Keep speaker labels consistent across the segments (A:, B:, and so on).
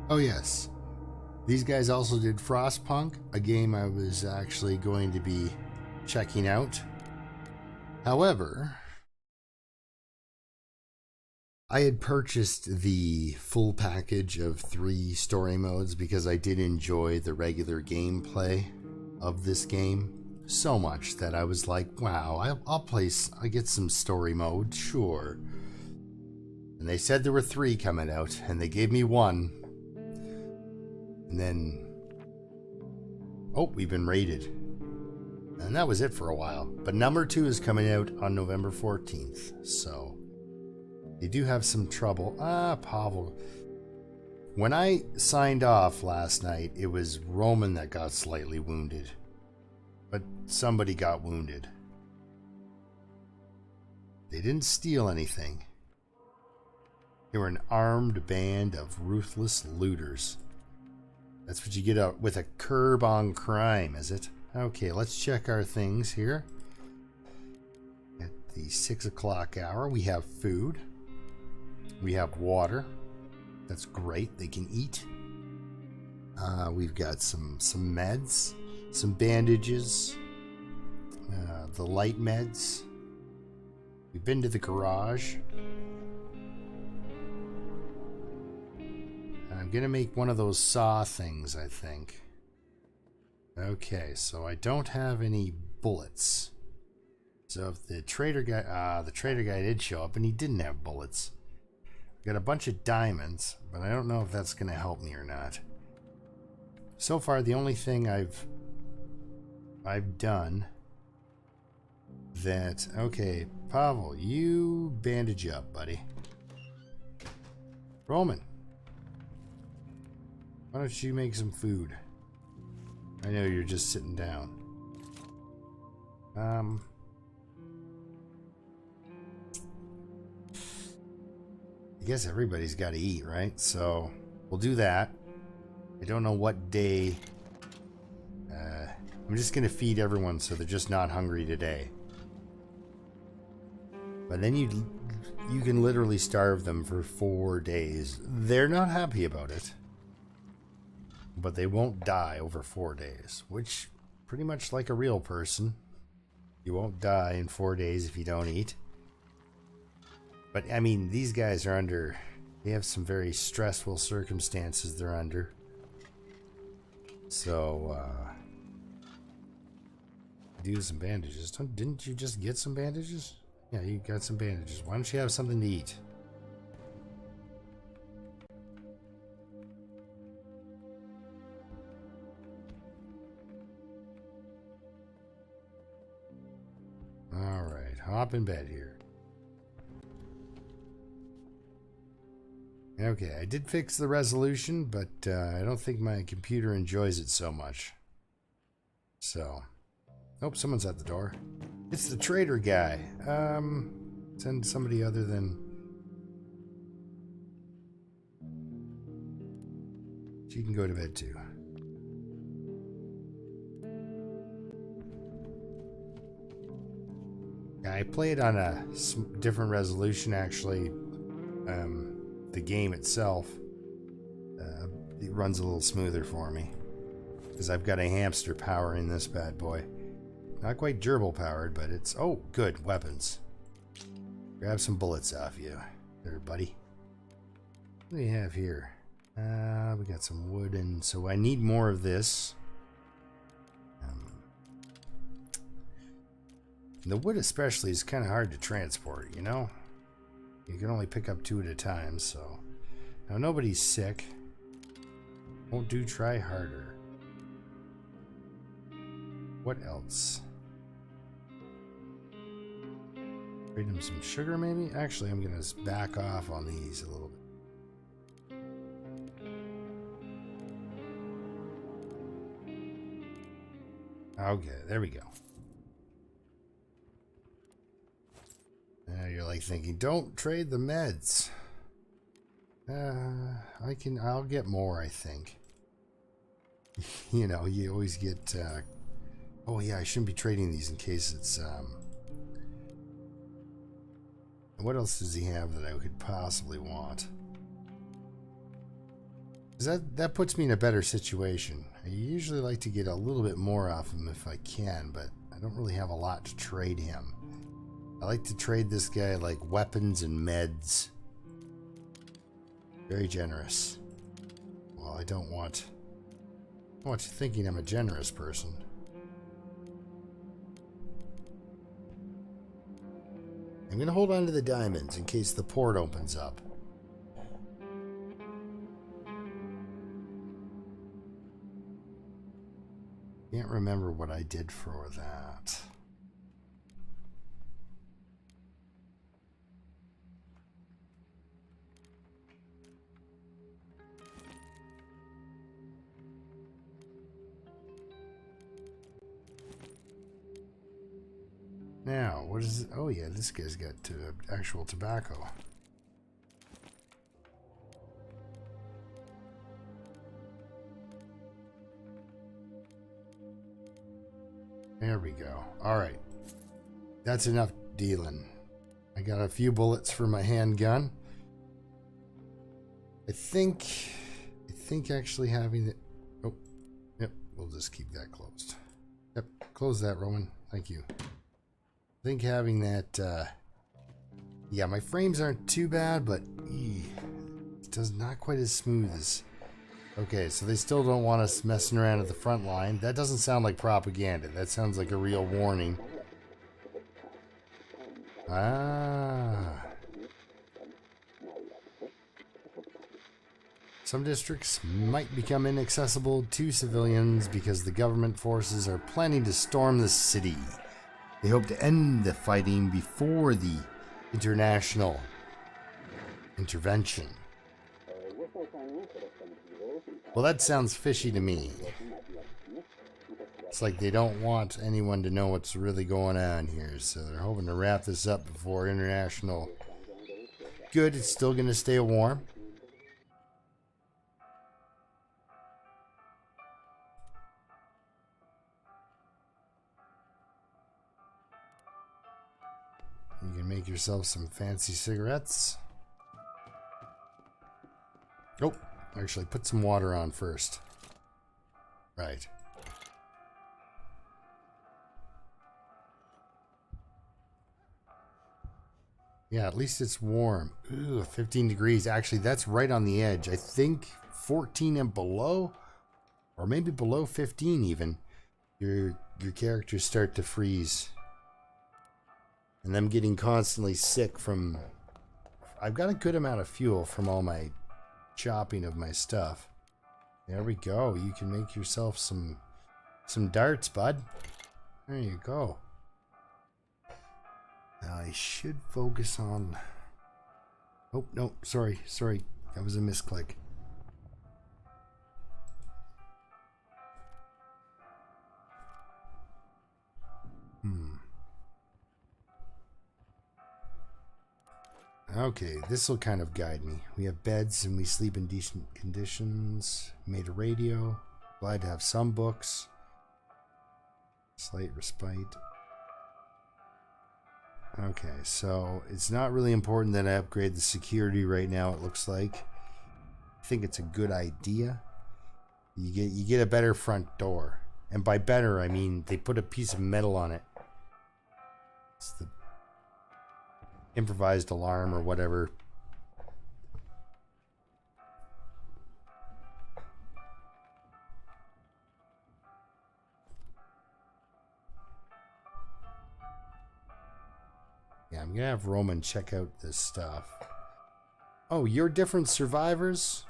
A: Oh, yes. These guys also did Frostpunk, a game I was actually going to be checking out. However, I had purchased the full package of 3 story modes because I did enjoy the regular gameplay of this game so much that I was like, wow, I get some story mode, sure. And they said there were 3 coming out, and they gave me 1. And then, oh, we've been raided. And that was it for a while. But number 2 is coming out on November 14th, so they do have some trouble. Pavel. When I signed off last night, it was Roman that got slightly wounded. But somebody got wounded. They didn't steal anything. They were an armed band of ruthless looters. That's what you get out with a curb on crime, is it? Okay, let's check our things here. At the 6 o'clock hour, we have food. We have water. That's great. They can eat. We've got some meds, some bandages, the light meds. We've been to the garage. I'm gonna make one of those saw things, I think. Okay, so I don't have any bullets. So if the trader guy did show up and he didn't have bullets. Got a bunch of diamonds, but I don't know if that's gonna help me or not. So far, the only thing I've done that... Okay, Pavel, you bandage up, buddy. Roman, why don't you make some food? I know you're just sitting down. I guess everybody's got to eat, right? So we'll do that. I don't know what day. I'm just gonna feed everyone so they're just not hungry today. But then you can literally starve them for 4 days. They're not happy about it, but they won't die over 4 days, which pretty much like a real person. You won't die in 4 days if you don't eat. But I mean, these guys are they have some very stressful circumstances they're under. So, do some bandages. Didn't you just get some bandages? Yeah, you got some bandages. Why don't you have something to eat? Alright, hop in bed here. Okay, I did fix the resolution, but I don't think my computer enjoys it so much. So, oh, someone's at the door. It's the trader guy. Send somebody other than... She can go to bed too. Yeah, I play it on a different resolution, actually. The game itself, it runs a little smoother for me because I've got a hamster powering this bad boy. Not quite gerbil powered, but it's... Oh, good. Weapons. Grab some bullets off you there, buddy. What do we have here? We got some wood, and so I need more of this. The wood especially is kind of hard to transport, you know? You can only pick up 2 at a time, so... Now, nobody's sick. Won't do, try harder. What else? Trade him some sugar, maybe? Actually, I'm going to back off on these a little bit. Okay, there we go. Now you're like thinking, don't trade the meds. I'll get more, I think. You know, you always get, oh yeah, I shouldn't be trading these in case it's, what else does he have that I could possibly want? That puts me in a better situation. I usually like to get a little bit more off him if I can, but I don't really have a lot to trade him. I like to trade this guy like weapons and meds. Very generous. Well, I don't want you thinking I'm a generous person. I'm going to hold on to the diamonds in case the port opens up. Can't remember what I did for that. Now, what is it? Oh yeah, this guy's got actual tobacco. There we go. All right. That's enough dealing. I got a few bullets for my handgun. I think actually having it... Oh, yep. We'll just keep that closed. Yep. Close that, Roman. Thank you. I think having that... yeah, my frames aren't too bad, but... it does not quite as smooth as... Okay, so they still don't want us messing around at the front line. That doesn't sound like propaganda. That sounds like a real warning. Ah. Some districts might become inaccessible to civilians because the government forces are planning to storm the city. They hope to end the fighting before the international intervention. Well, that sounds fishy to me. It's like they don't want anyone to know what's really going on here, so they're hoping to wrap this up before international... Good, it's still going to stay warm. You can make yourself some fancy cigarettes. Oh, actually, put some water on first. Right. Yeah, at least it's warm. Ooh, 15 degrees. Actually, that's right on the edge. I think 14 and below, or maybe below 15 even, your characters start to freeze. And them getting constantly sick from... I've got a good amount of fuel from all my chopping of my stuff. There we go. You can make yourself some darts, bud. There you go. Now I should focus on... Oh, no, sorry. That was a misclick. Okay, this will kind of guide me. We have beds and we sleep in decent conditions. Made a radio. Glad to have some books. Slight respite. Okay, so it's not really important that I upgrade the security right now, it looks like. I think it's a good idea. You get a better front door. And by better, I mean they put a piece of metal on it. It's the improvised alarm or whatever. Yeah, I'm gonna have Roman check out this stuff. Oh, your different survivors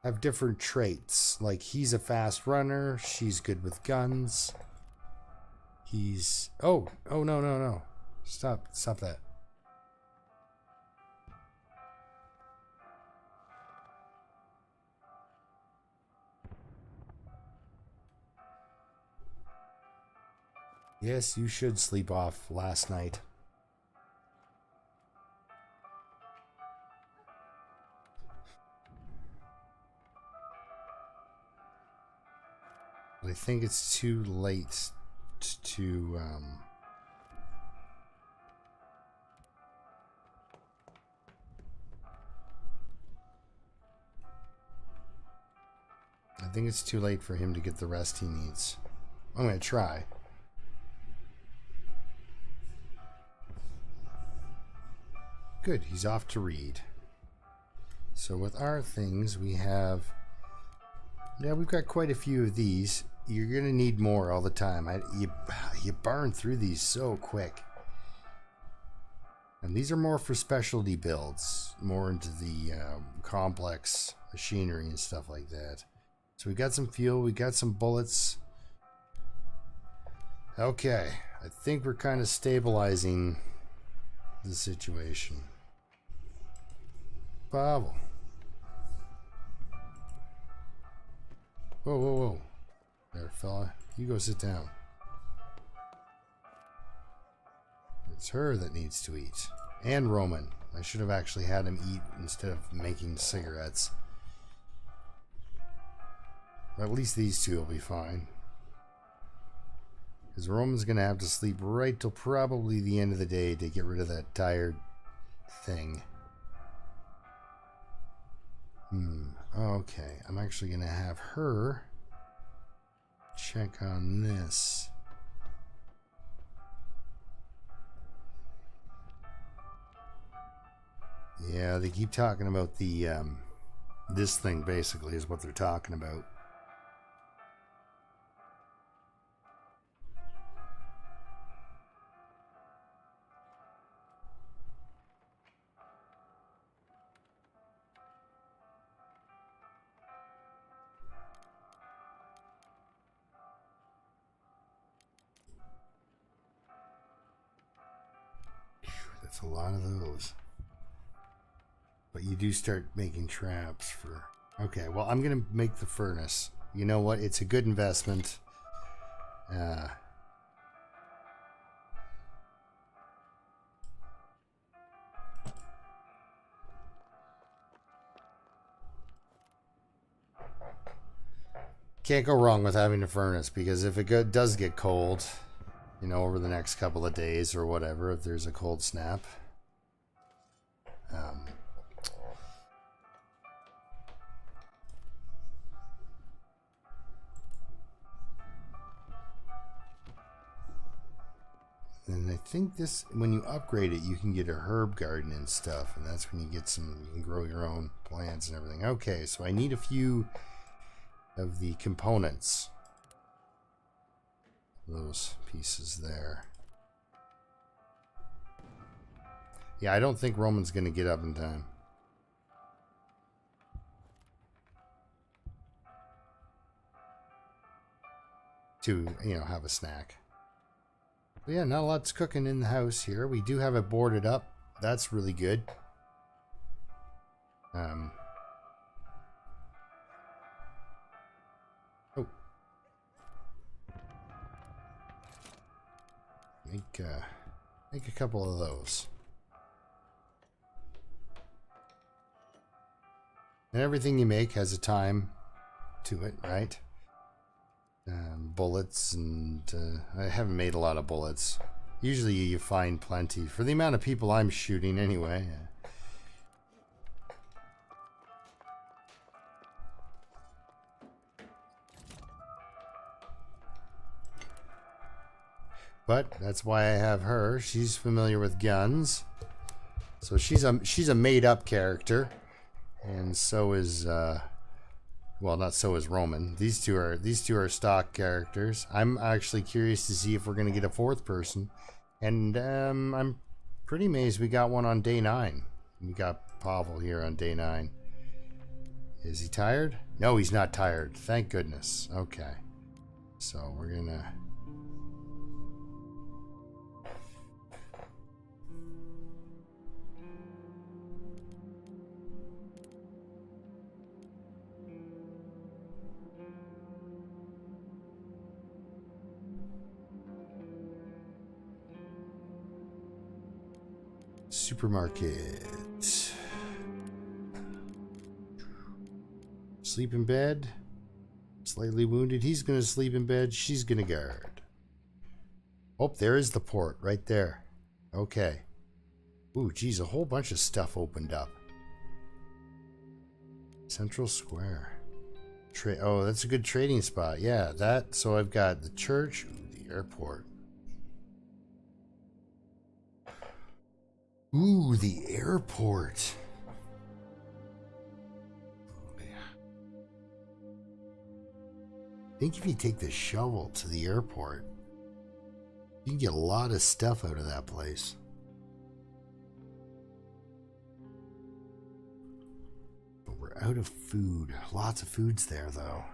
A: have different traits. Like, he's a fast runner, she's good with guns. He's... Oh, no. Stop that. Yes, you should sleep off last night. But I think it's too late to think it's too late for him to get the rest he needs. I'm going to try. Good, he's off to read. So with our things, we have... Yeah, we've got quite a few of these. You're going to need more all the time. You burn through these so quick. And these are more for specialty builds. More into the complex machinery and stuff like that. So we got some fuel, we got some bullets. Okay, I think we're kind of stabilizing the situation. Pavel. Whoa, whoa, whoa. There, fella. You go sit down. It's her that needs to eat. And Roman. I should have actually had him eat instead of making cigarettes. But at least these two will be fine. Because Roman's going to have to sleep right till probably the end of the day to get rid of that tired thing. Okay. I'm actually going to have her check on this. Yeah, they keep talking about the, this thing basically is what they're talking about. That's a lot of those. But you do start making traps for... Okay, well, I'm going to make the furnace. You know what? It's a good investment. Can't go wrong with having a furnace, because if it does get cold, you know, over the next couple of days or whatever, if there's a cold snap... And I think this, when you upgrade it, you can get a herb garden and stuff, and that's when you get some, you can grow your own plants and everything. Okay, so I need a few of the components. Those pieces there. Yeah, I don't think Roman's going to get up in time. To, you know, have a snack. But yeah, not a lot's cooking in the house here. We do have it boarded up. That's really good. Oh. Make a couple of those. And everything you make has a time to it, right? Bullets, and I haven't made a lot of bullets. Usually you find plenty for the amount of people I'm shooting anyway. But that's why I have her. She's familiar with guns, so she's a made-up character, and so is well, not so is Roman. These two are stock characters. I'm actually curious to see if we're going to get a fourth person. And I'm pretty amazed we got one on day 9. We got Pavel here on day 9. Is he tired? No, he's not tired. Thank goodness. Okay. So we're going to... Supermarket. Sleep in bed. Slightly wounded. He's going to sleep in bed. She's going to guard. Oh, there is the port right there. Okay. Ooh, geez, a whole bunch of stuff opened up. Central Square. Oh, that's a good trading spot. Yeah, that. So I've got the church, the airport. Ooh, the airport. I think if you take the shovel to the airport, you can get a lot of stuff out of that place. But we're out of food. Lots of food's there, though.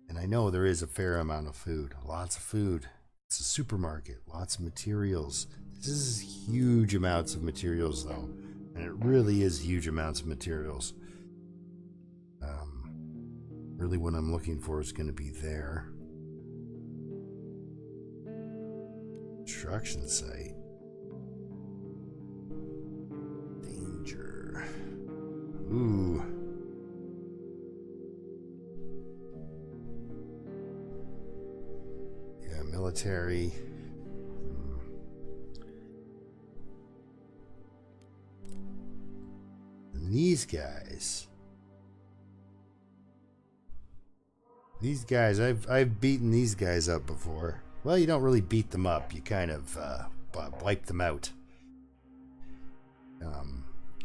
A: And I know there is a fair amount of food. Lots of food. It's a supermarket. Lots of materials. This is huge amounts of materials, though. And it really is huge amounts of materials. Really what I'm looking for is going to be there. Construction site. Danger. Ooh. Yeah, military. And these guys. These guys, I've beaten these guys up before. Well, you don't really beat them up. You kind of wipe them out.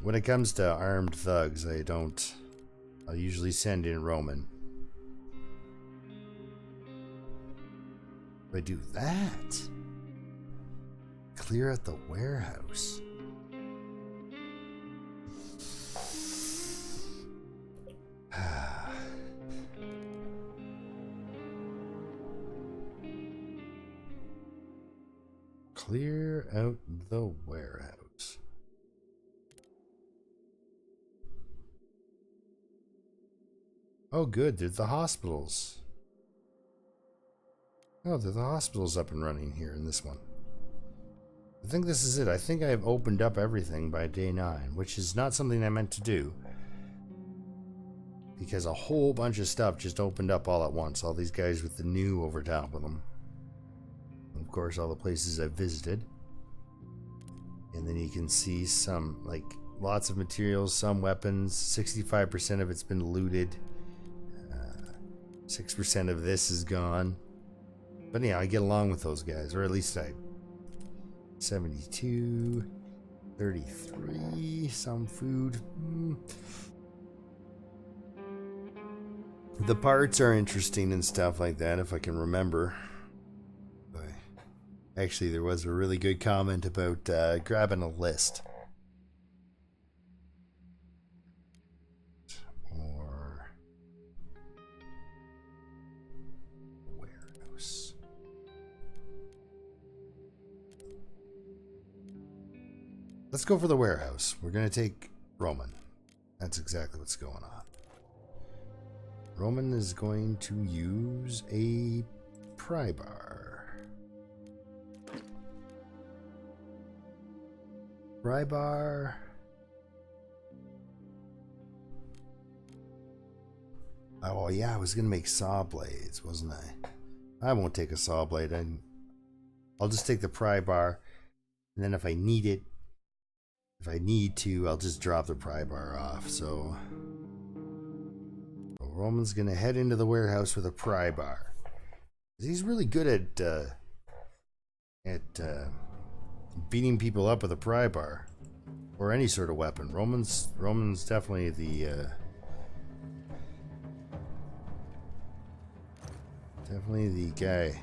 A: When it comes to armed thugs, I'll usually send in Roman. If I do that, clear out the warehouse. Clear out the warehouse. Oh, good. There's the hospitals. Oh, there's the hospitals up and running here in this one. I think this is it. I think I've opened up everything by day 9, which is not something I meant to do. Because a whole bunch of stuff just opened up all at once. All these guys with the new over top of them. Of course, all the places I've visited. And then you can see some, like, lots of materials, some weapons. 65% of it's been looted. 6% of this is gone. But yeah, I get along with those guys, or at least I. 72, 33, some food. The parts are interesting and stuff like that, if I can remember. Actually, there was a really good comment about grabbing a list. Or warehouse. Let's go for the warehouse. We're going to take Roman. That's exactly what's going on. Roman is going to use a pry bar. Pry bar. Oh yeah, I was gonna make saw blades, wasn't I? I won't take a saw blade. I'll just take the pry bar, and then if I need it, if I need to, I'll just drop the pry bar off. So Roman's gonna head into the warehouse with a pry bar. He's really good at beating people up with a pry bar or any sort of weapon. Roman's definitely the guy.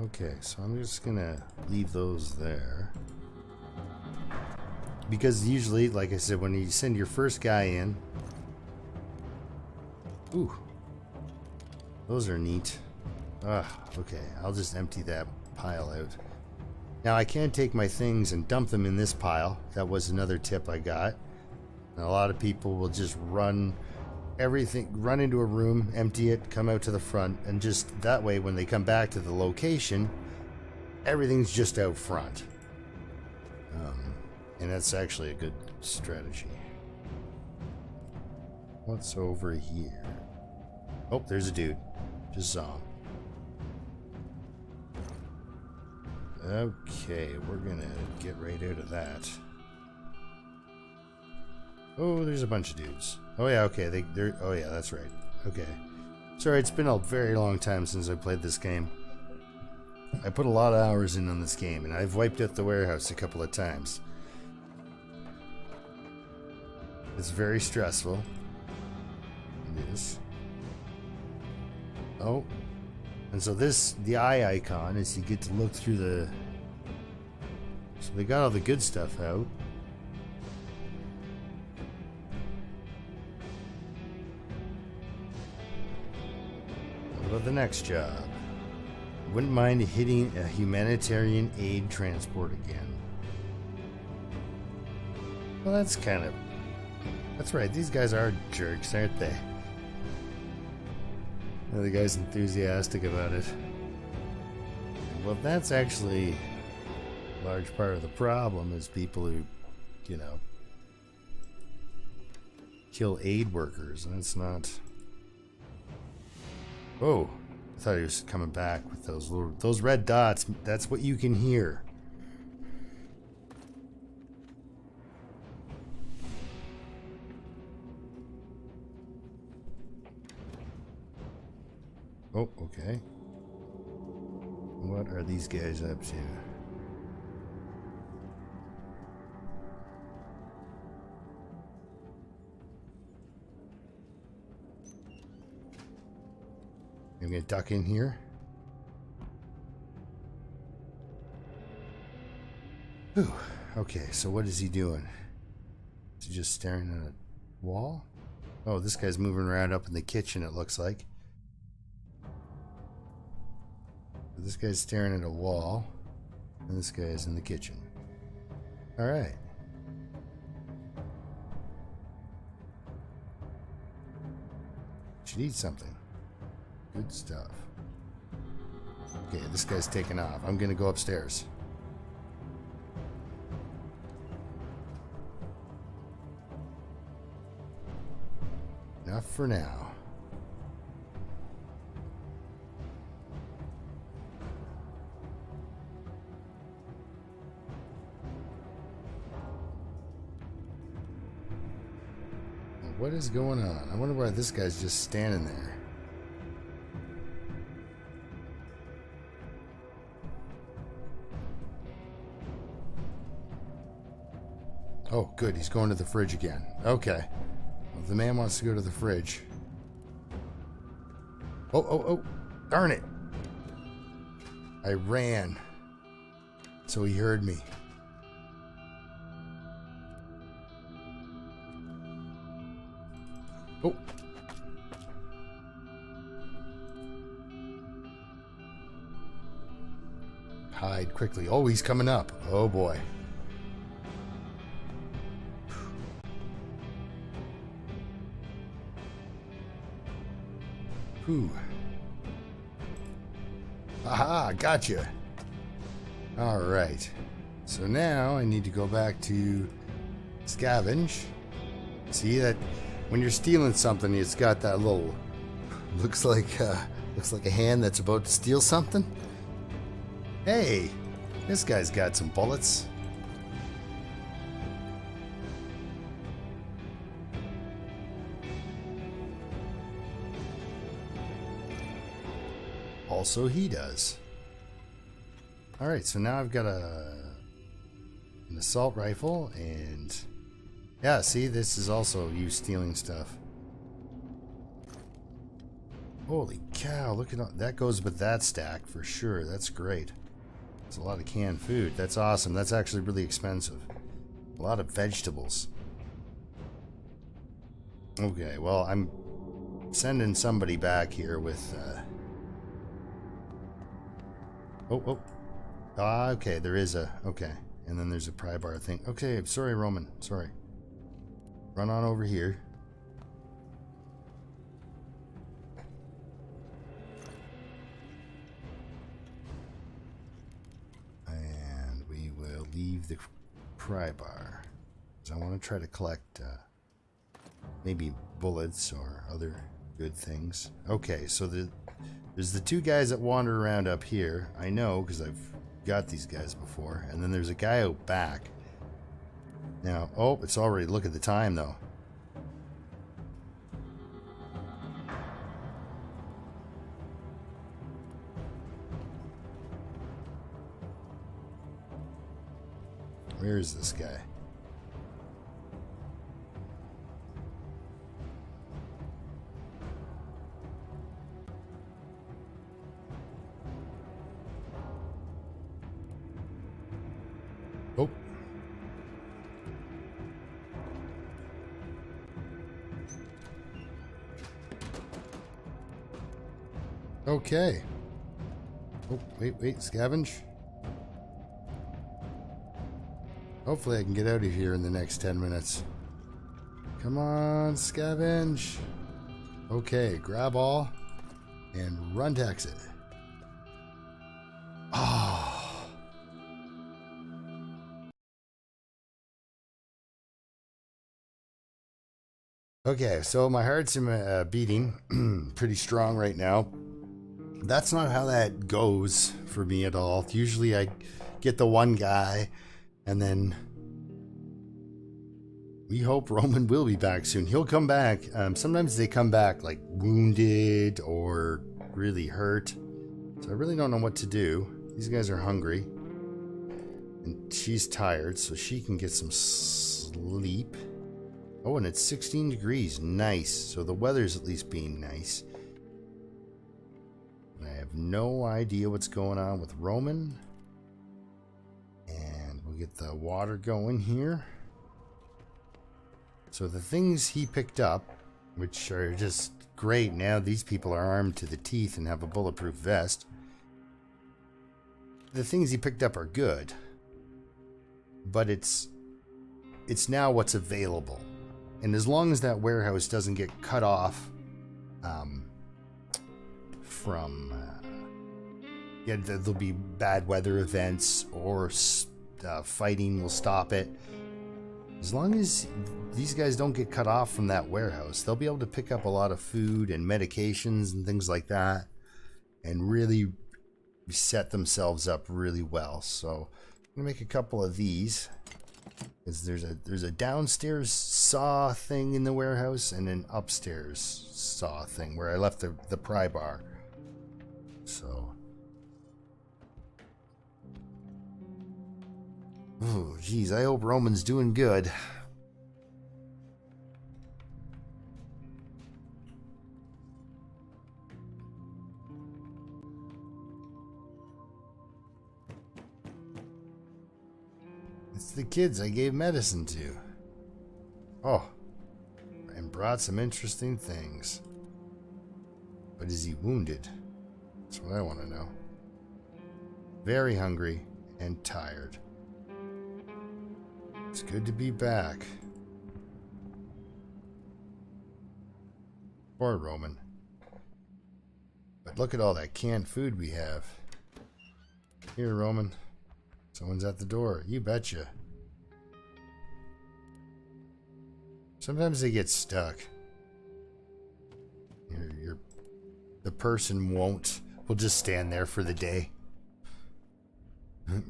A: Okay, so I'm just gonna leave those there because usually, like I said, when you send your first guy in, ooh, those are neat. Okay, I'll just empty that pile out. Now I can take my things and dump them in this pile. That was another tip I got. And a lot of people will just run into a room, empty it, come out to the front, and just that way when they come back to the location, everything's just out front. And that's actually a good strategy. What's over here? Oh, there's a dude. Just saw him. Okay, we're gonna get right out of that. Oh, there's a bunch of dudes. Oh yeah, okay, they're oh yeah, that's right. Okay. Sorry, it's been a very long time since I played this game. I put a lot of hours in on this game, and I've wiped out the warehouse a couple of times. It's very stressful. It is. Oh. And so the eye icon is you get to look through the... So they got all the good stuff out. What about the next job? Wouldn't mind hitting a humanitarian aid transport again. Well, that's kind of... That's right, these guys are jerks, aren't they? The guy's enthusiastic about it. Well, that's actually a large part of the problem, is people who, you know, kill aid workers, and it's not... Oh, I thought he was coming back with those red dots. That's what you can hear. Oh, okay. What are these guys up to? I'm gonna duck in here. Whew. Okay, so what is he doing? Is he just staring at a wall? Oh, this guy's moving around up in the kitchen, it looks like. This guy's staring at a wall, and this guy is in the kitchen. Alright. Should eat something. Good stuff. Okay, this guy's taking off. I'm gonna go upstairs. Enough for now. What is going on? I wonder why this guy's just standing there. Oh, good. He's going to the fridge again. Okay. Well, the man wants to go to the fridge. Oh. Darn it. I ran. So he heard me. Oh. Hide quickly. Oh, he's coming up. Oh, boy. Whew. Aha, gotcha. All right. So now I need to go back to scavenge. See that when you're stealing something, it's got that little looks like a hand that's about to steal something. Hey, this guy's got some bullets. Also, he does. All right, so now I've got an assault rifle, and yeah, see, this is also you stealing stuff. Holy cow, look at all that goes with that stack for sure. That's great. It's a lot of canned food. That's awesome. That's actually really expensive. A lot of vegetables. Okay, well, I'm sending somebody back here with okay, there is a... Okay. And then there's a pry bar thing. Okay, I'm sorry, Roman. Sorry. Run on over here. And we will leave the pry bar. Because I want to try to collect maybe bullets or other good things. Okay, so there's the two guys that wander around up here. I know, because I've got these guys before. And then there's a guy out back. Now, oh, it's already... Look at the time, though. Where is this guy? Oh. Okay. Oh, wait, scavenge. Hopefully I can get out of here in the next 10 minutes. Come on, scavenge. Okay, grab all and run to exit. Oh. Okay, so my heart's beating pretty strong right now. That's not how that goes for me at all. Usually I get the one guy, and then we hope Roman will be back soon. He'll come back. Sometimes they come back like wounded or really hurt. So I really don't know what to do. These guys are hungry. And she's tired, so she can get some sleep. Oh, and it's 16 degrees. Nice. So the weather's at least being nice. I have no idea what's going on with Roman. And we'll get the water going here. So the things he picked up, which are just great now, these people are armed to the teeth and have a bulletproof vest. The things he picked up are good. But it's now what's available. And as long as that warehouse doesn't get cut off from... yeah, there'll be bad weather events or fighting will stop it. As long as these guys don't get cut off from that warehouse, they'll be able to pick up a lot of food and medications and things like that and really set themselves up really well. So I'm going to make a couple of these. Because there's a downstairs saw thing in the warehouse and an upstairs saw thing where I left the pry bar. So, oh geez, I hope Roman's doing good. It's the kids I gave medicine to. Oh, and brought some interesting things. But is he wounded? That's what I want to know. Very hungry and tired. It's good to be back. Poor Roman. But look at all that canned food we have. Here, Roman. Someone's at the door. You betcha. Sometimes they get stuck. The person will just stand there for the day.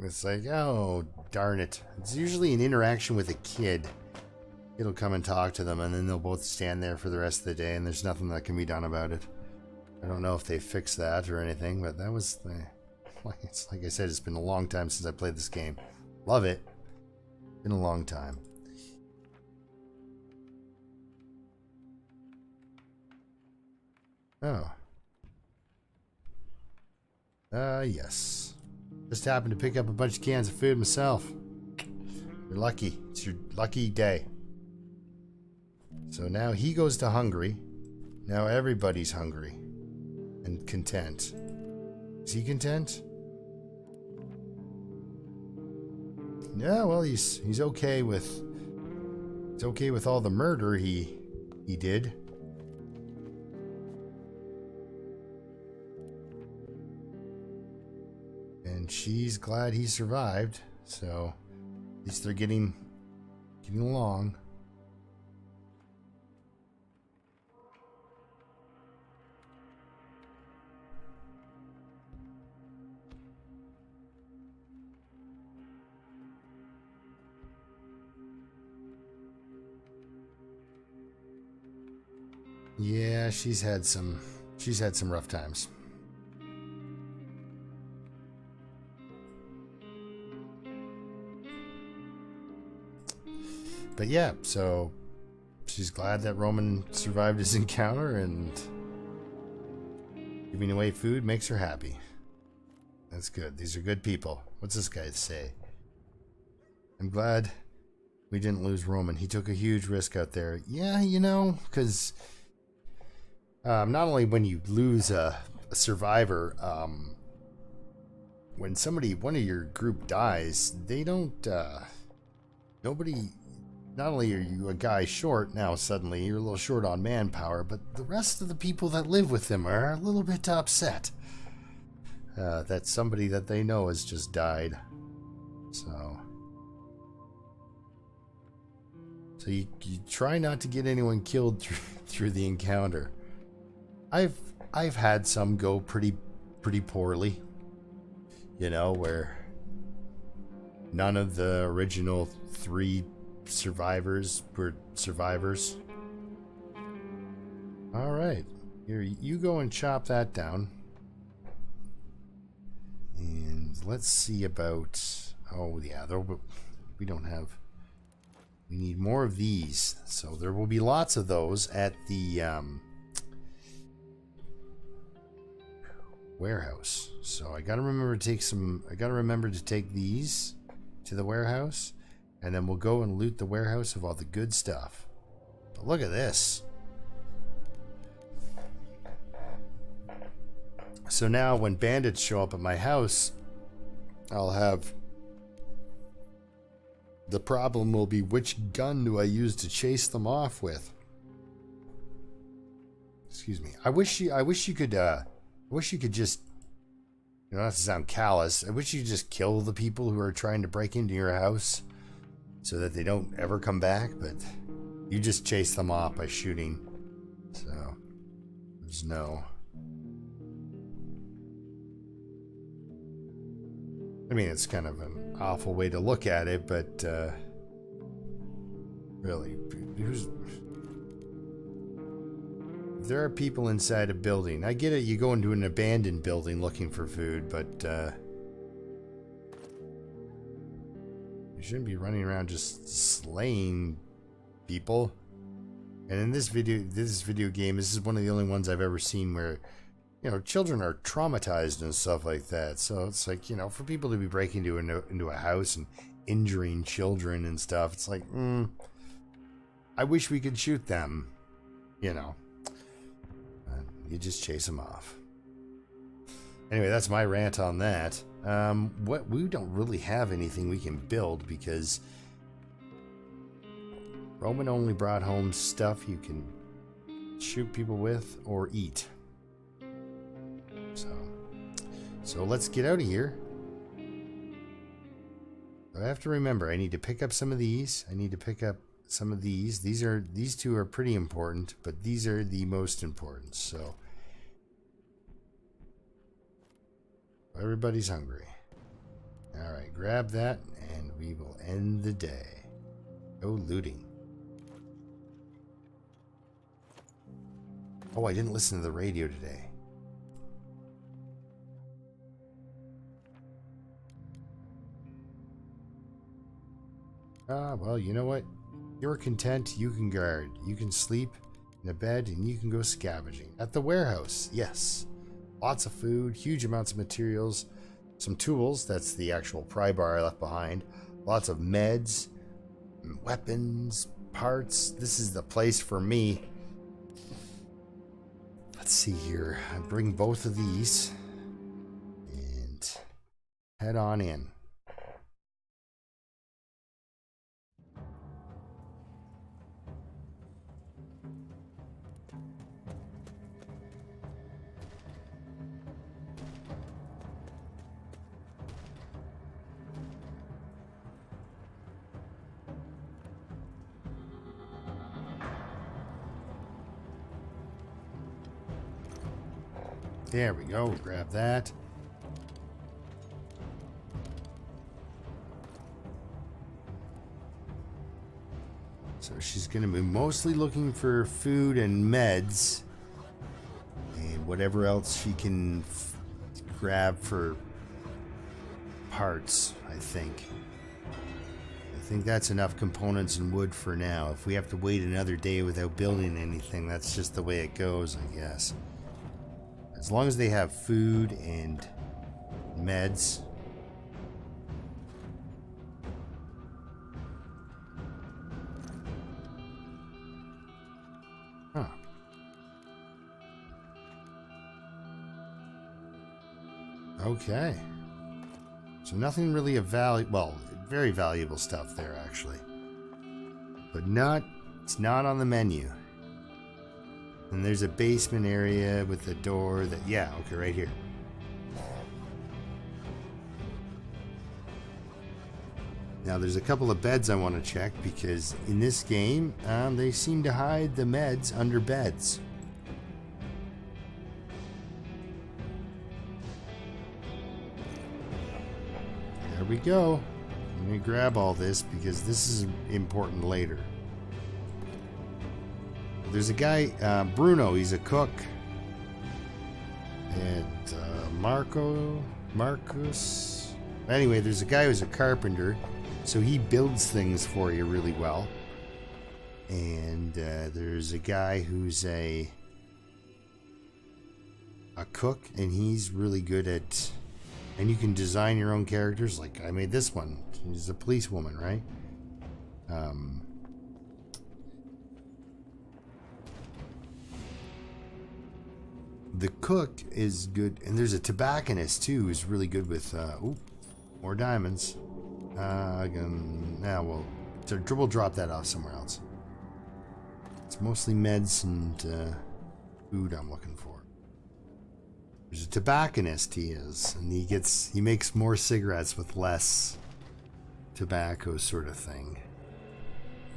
A: It's like, oh, darn it. It's usually an interaction with a kid. It'll come and talk to them, and then they'll both stand there for the rest of the day, and there's nothing that can be done about it. I don't know if they fixed that or anything, but that was the... It's like I said, it's been a long time since I played this game. Love it. Been a long time. Oh. Yes. Just happened to pick up a bunch of cans of food myself. You're lucky. It's your lucky day. So now he goes to Hungary. Now everybody's hungry. And content. Is he content? Yeah, well, he's okay with all the murder he did. And she's glad he survived, so at least they're getting along. Yeah, she's had some rough times. But yeah, so she's glad that Roman survived his encounter, and giving away food makes her happy. That's good. These are good people. What's this guy say? I'm glad we didn't lose Roman. He took a huge risk out there. Yeah, you know, because not only when you lose a survivor, when one of your group dies, they don't, nobody, not only are you a guy short now, suddenly you're a little short on manpower, but the rest of the people that live with them are a little bit upset that somebody that they know has just died. So you try not to get anyone killed through the encounter. I've had some go pretty poorly, you know, where none of the original 3 survivors were survivors. All right, here, you go and chop that down, and let's see about. Oh yeah, we don't have. We need more of these, so there will be lots of those at the warehouse. So I gotta remember to take some. I gotta remember to take these to the warehouse, and then we'll go and loot the warehouse of all the good stuff. But look at this. So now when bandits show up at my house, I'll have. The problem will be, which gun do I use to chase them off with? Excuse me. I wish you could just, you know, not to sound callous, I wish you could just kill the people who are trying to break into your house so that they don't ever come back, but you just chase them off by shooting. So there's no. I mean, it's kind of an awful way to look at it, but really, there are people inside a building. I get it, you go into an abandoned building looking for food, but you shouldn't be running around just slaying people. And in this video game, this is one of the only ones I've ever seen where, you know, children are traumatized and stuff like that. So it's like, you know, for people to be breaking into a house and injuring children and stuff, it's like, I wish we could shoot them, you know. You just chase them off. Anyway, that's my rant on that. We don't really have anything we can build because Roman only brought home stuff you can shoot people with or eat. So let's get out of here. I have to remember, I need to pick up some of these. I need to pick up some of these. These two are pretty important, but these are the most important. So everybody's hungry. All right, grab that, and we will end the day. No looting. Oh, I didn't listen to the radio today. Well, you know what? You're content, you can guard. You can sleep in a bed, and you can go scavenging. At the warehouse, yes. Lots of food, huge amounts of materials, some tools, that's the actual pry bar I left behind. Lots of meds, weapons, parts. This is the place for me. Let's see here. I bring both of these and head on in. There we go, grab that. So she's going to be mostly looking for food and meds and whatever else she can grab for parts, I think think that's enough components and wood for now. If we have to wait another day without building anything, that's just the way it goes, I guess. As long as they have food and meds. Huh. Okay. So nothing really of value. Well, very valuable stuff there, actually. But it's not on the menu. And there's a basement area with a door that, yeah, okay, right here. Now there's a couple of beds I want to check because in this game, they seem to hide the meds under beds. There we go. I'm going to grab all this because this is important later. There's a guy, Bruno, he's a cook. And Marcus. Anyway, there's a guy who's a carpenter. So he builds things for you really well. And there's a guy who's a cook, and he's really good at... And you can design your own characters. Like, I made this one. She's a policewoman, right? The cook is good. And there's a tobacconist, too, who's really good with... ooh, more diamonds. Now we'll drop that off somewhere else. It's mostly meds and food I'm looking for. There's a tobacconist, he is, and he makes more cigarettes with less tobacco, sort of thing,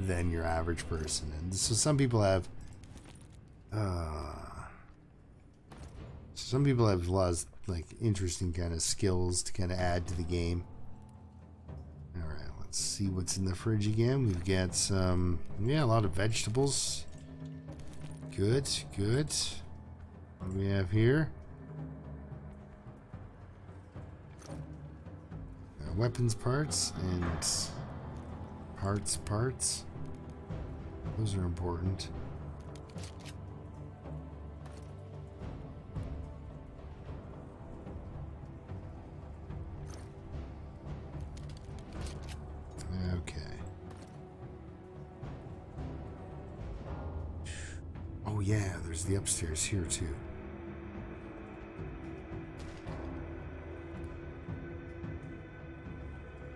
A: than your average person. And so some people have a lot of like interesting kind of skills to kind of add to the game. All right, let's see what's in the fridge again. We've got some, a lot of vegetables. Good, good. What do we have here? Weapons parts and parts. Those are important. Okay. Oh yeah, there's the upstairs here too.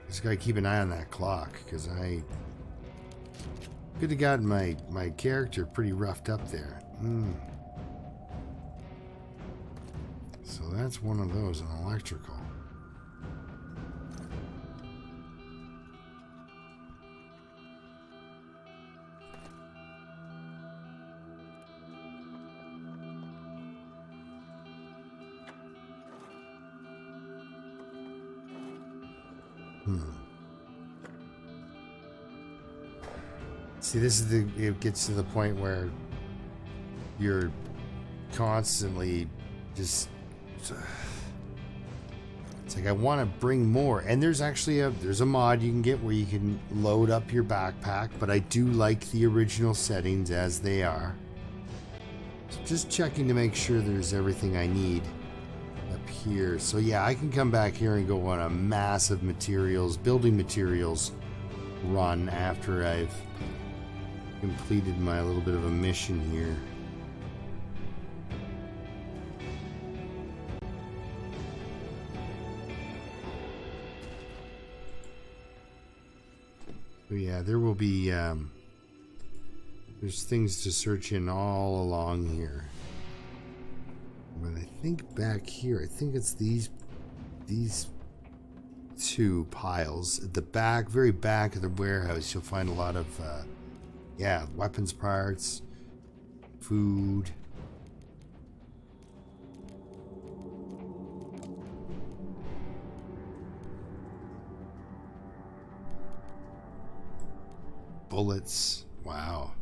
A: Just gotta keep an eye on that clock, because I could have gotten my character pretty roughed up there. So that's one of those, an electrical. See, it gets to the point where you're constantly just, it's like I want to bring more. And there's actually there's a mod you can get where you can load up your backpack, but I do like the original settings as they are. So just checking to make sure there's everything I need up here. So yeah, I can come back here and go on a massive building materials run after I've completed my little bit of a mission here. So yeah, there will be there's things to search in all along here. But I think back here, I think it's these two piles at the back, very back of the warehouse. You'll find a lot of weapons parts, food. Bullets. Wow.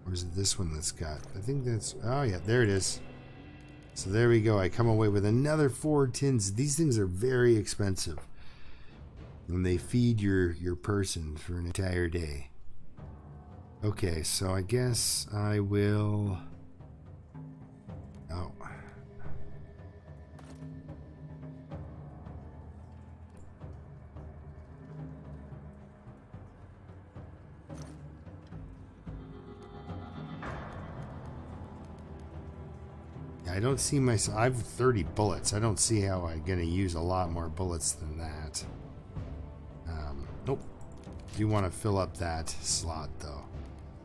A: Or is it this one that's got? I think that's... Oh, yeah, there it is. So there we go. I come away with another 4 tins. These things are very expensive. And they feed your person for an entire day. Okay, so I guess I will... Oh. I don't see myself... I have 30 bullets. I don't see how I'm going to use a lot more bullets than that. Nope. Do want to fill up that slot, though.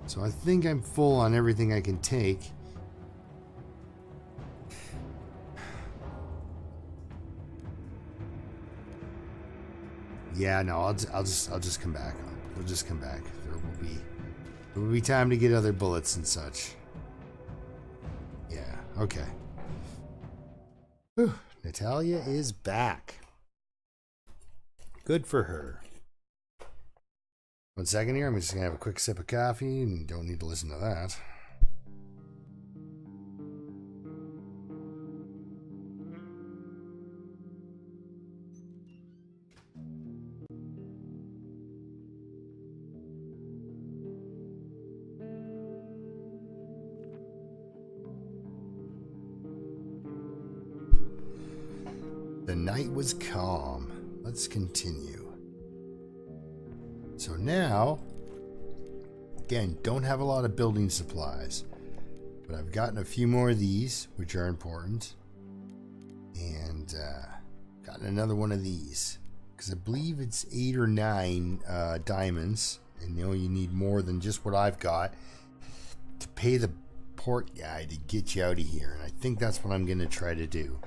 A: So I think I'm full on everything I can take. Yeah, no, I'll just come back. We'll just come back. There will be time to get other bullets and such. Yeah, okay. Whew, Natalia is back. Good for her. 1 second here. I'm just going to have a quick sip of coffee and don't need to listen to that. The night was calm. Let's continue. So now, again, don't have a lot of building supplies, but I've gotten a few more of these, which are important, and gotten another one of these, because I believe it's 8 or 9 diamonds, and you know you need more than just what I've got to pay the port guy to get you out of here, and I think that's what I'm going to try to do.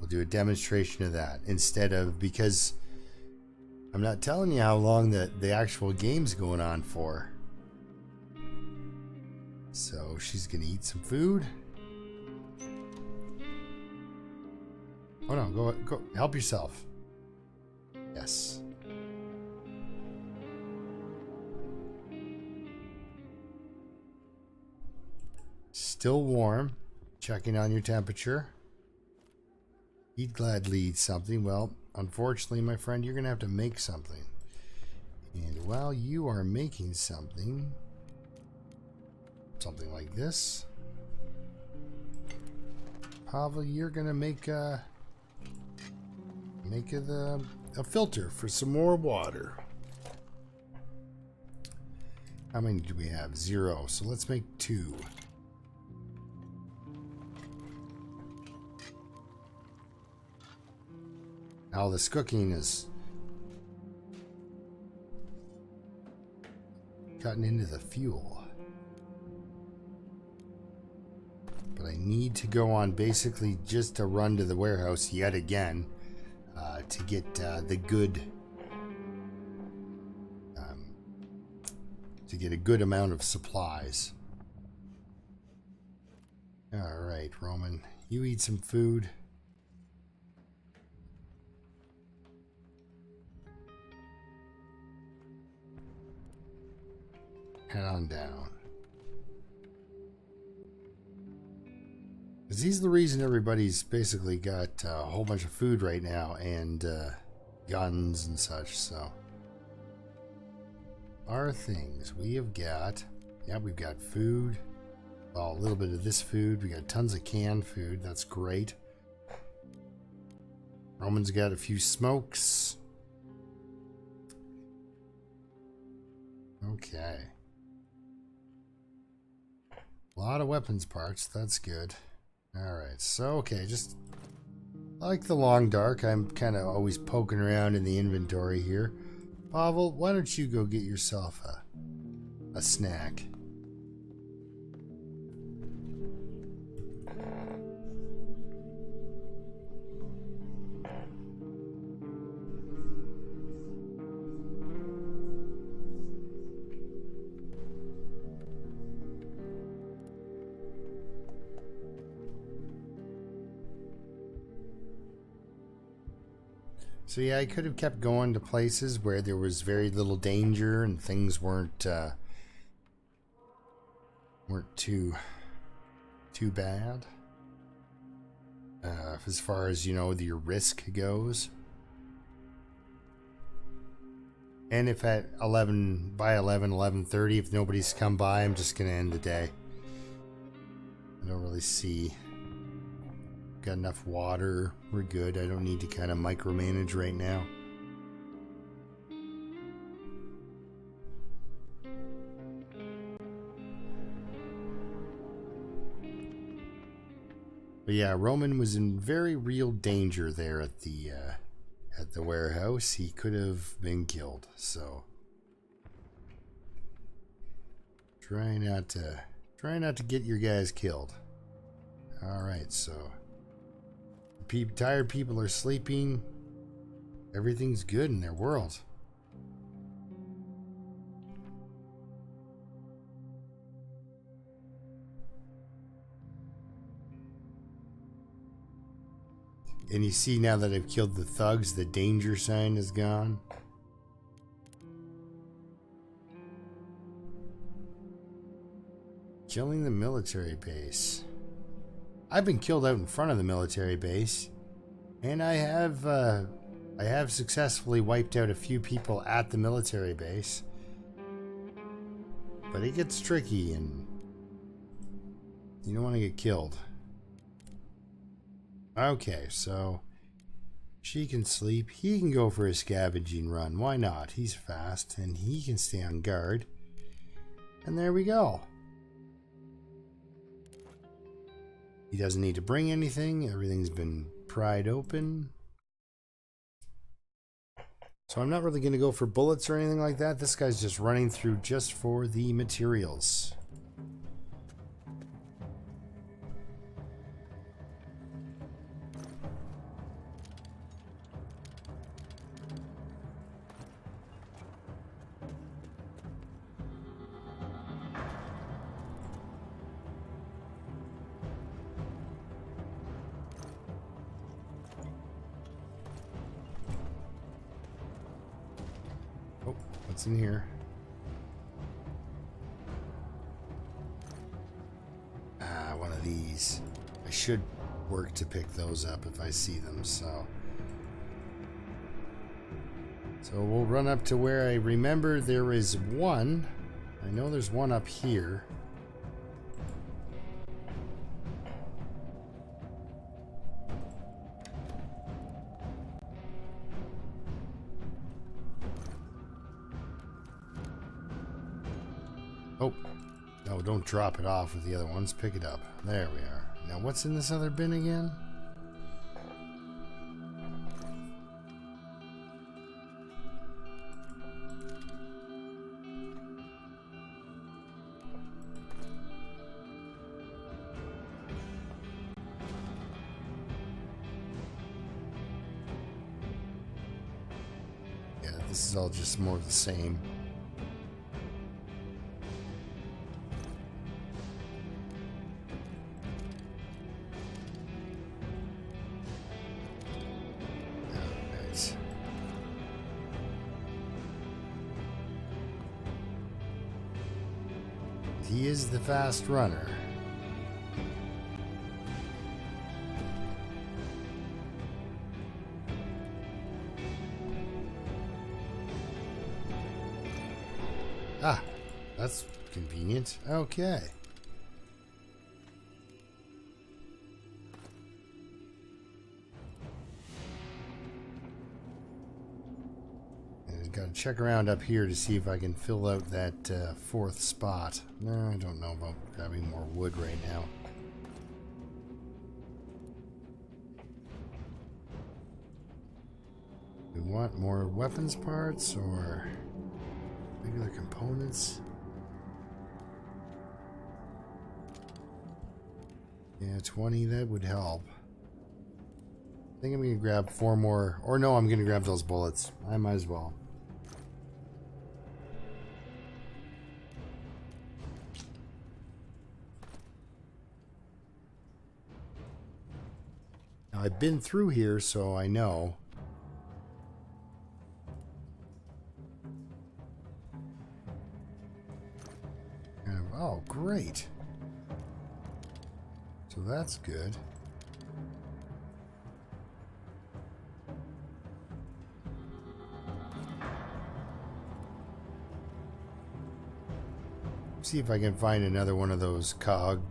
A: We'll do a demonstration of that instead of, because I'm not telling you how long the actual game's going on for. So she's gonna eat some food. Oh no, go help yourself. Yes. Still warm. Checking on your temperature. He'd gladly eat something. Well, unfortunately, my friend, you're going to have to make something. And while you are making something like this, Pavel, you're going to make a filter for some more water. How many do we have? 0. So let's make 2. Now this cooking is cutting into the fuel. But I need to go on basically just to run to the warehouse yet again to get the good to get a good amount of supplies. All right, Roman, you eat some food. Head on down. Because he's the reason everybody's basically got a whole bunch of food right now and guns and such, so. Our things. We have got, yeah, we've got food. Well, a little bit of this food. We got tons of canned food. That's great. Roman's got a few smokes. Okay. A lot of weapons parts. That's good. Alright, so, okay, just like the long dark, I'm kind of always poking around in the inventory here. Pavel, why don't you go get yourself a snack? So yeah, I could have kept going to places where there was very little danger and things weren't too bad. as far as, you know, your risk goes. And if at 11, by 11:30, if nobody's come by, I'm just going to end the day. I don't really see. Got enough water. We're good. I don't need to kind of micromanage right now. But yeah, Roman was in very real danger there at the warehouse. He could have been killed. So try not to get your guys killed. All right, so tired people are sleeping. Everything's good in their world. And you see now that I've killed the thugs, the danger sign is gone. Killing the military base. I've been killed out in front of the military base, and I have successfully wiped out a few people at the military base. But it gets tricky, and you don't want to get killed. Okay, so she can sleep. He can go for a scavenging run. Why not? He's fast, and he can stay on guard. And there we go. He doesn't need to bring anything. Everything's been pried open. So I'm not really going to go for bullets or anything like that. This guy's just running through just for the materials. What's in here? One of these. I should work to pick those up if I see them, so we'll run up to where I remember there is one. I know there's one up here. Oh, no, don't drop it off with the other ones. Pick it up. There we are. Now, what's in this other bin again? Yeah, this is all just more of the same. He is the fast runner. Ah, that's convenient. Okay. Gotta check around up here to see if I can fill out that fourth spot. No, I don't know about grabbing more wood right now. We want more weapons parts or regular components. Yeah, 20, that would help. I think I'm gonna grab 4 more, or no, I'm gonna grab those bullets. I might as well. Now, I've been through here, so I know. Oh, great. So that's good. See if I can find another one of those cog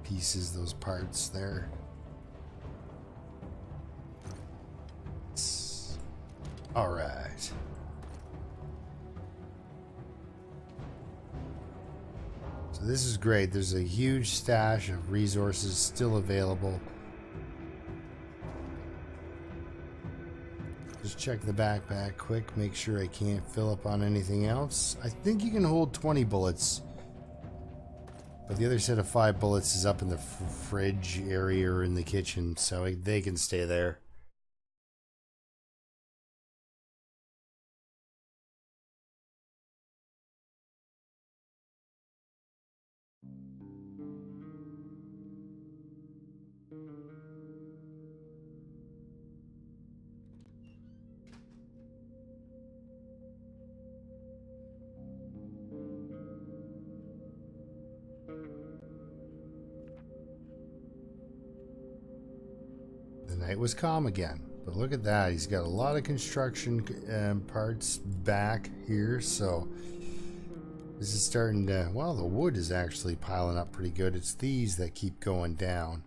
A: pieces, those parts there. All right. So this is great. There's a huge stash of resources still available. Just check the backpack quick, make sure I can't fill up on anything else. I think you can hold 20 bullets. But the other set of 5 bullets is up in the fridge area or in the kitchen, so they can stay there. The night was calm again, but look at that. He's got a lot of construction parts back here, so this is starting to, well, the wood is actually piling up pretty good. It's these that keep going down.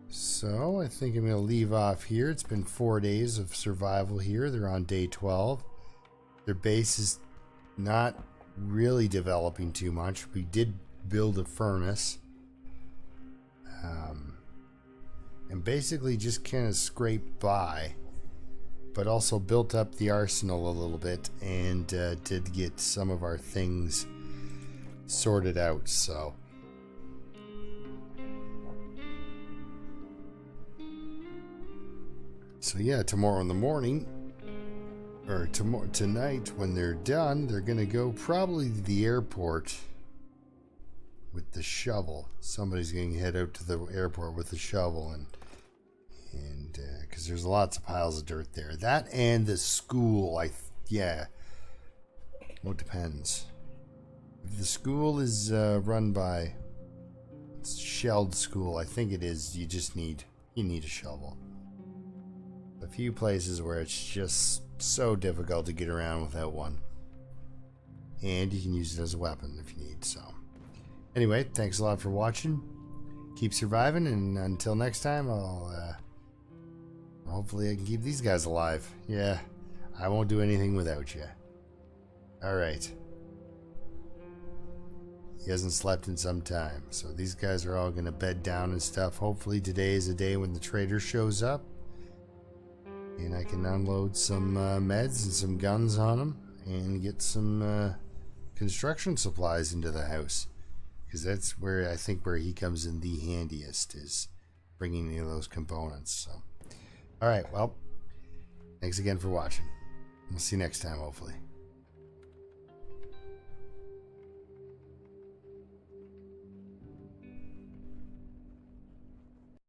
A: So I think I'm going to leave off here. It's been 4 days of survival here. They're on day 12. Their base is not really developing too much. We did build a furnace. And basically just kind of scraped by, but also built up the arsenal a little bit and did get some of our things sorted out. So yeah, tomorrow in the morning, or tonight when they're done, they're gonna go probably to the airport with the shovel. Somebody's going to head out to the airport with the shovel, and because there's lots of piles of dirt there. That and the school, yeah. Well, it depends. If the school is run by shelled school, I think it is. You need a shovel. A few places where it's just so difficult to get around without one, and you can use it as a weapon if you need. So anyway, thanks a lot for watching. Keep surviving, and until next time, hopefully I can keep these guys alive. Yeah, I won't do anything without you. Alright. He hasn't slept in some time, so these guys are all going to bed down and stuff. Hopefully today is a day when the trader shows up, and I can unload some meds and some guns on him, and get some construction supplies into the house. Because that's where I think where he comes in the handiest, is bringing any of those components. So, all right, well, thanks again for watching. We'll see you next time, hopefully.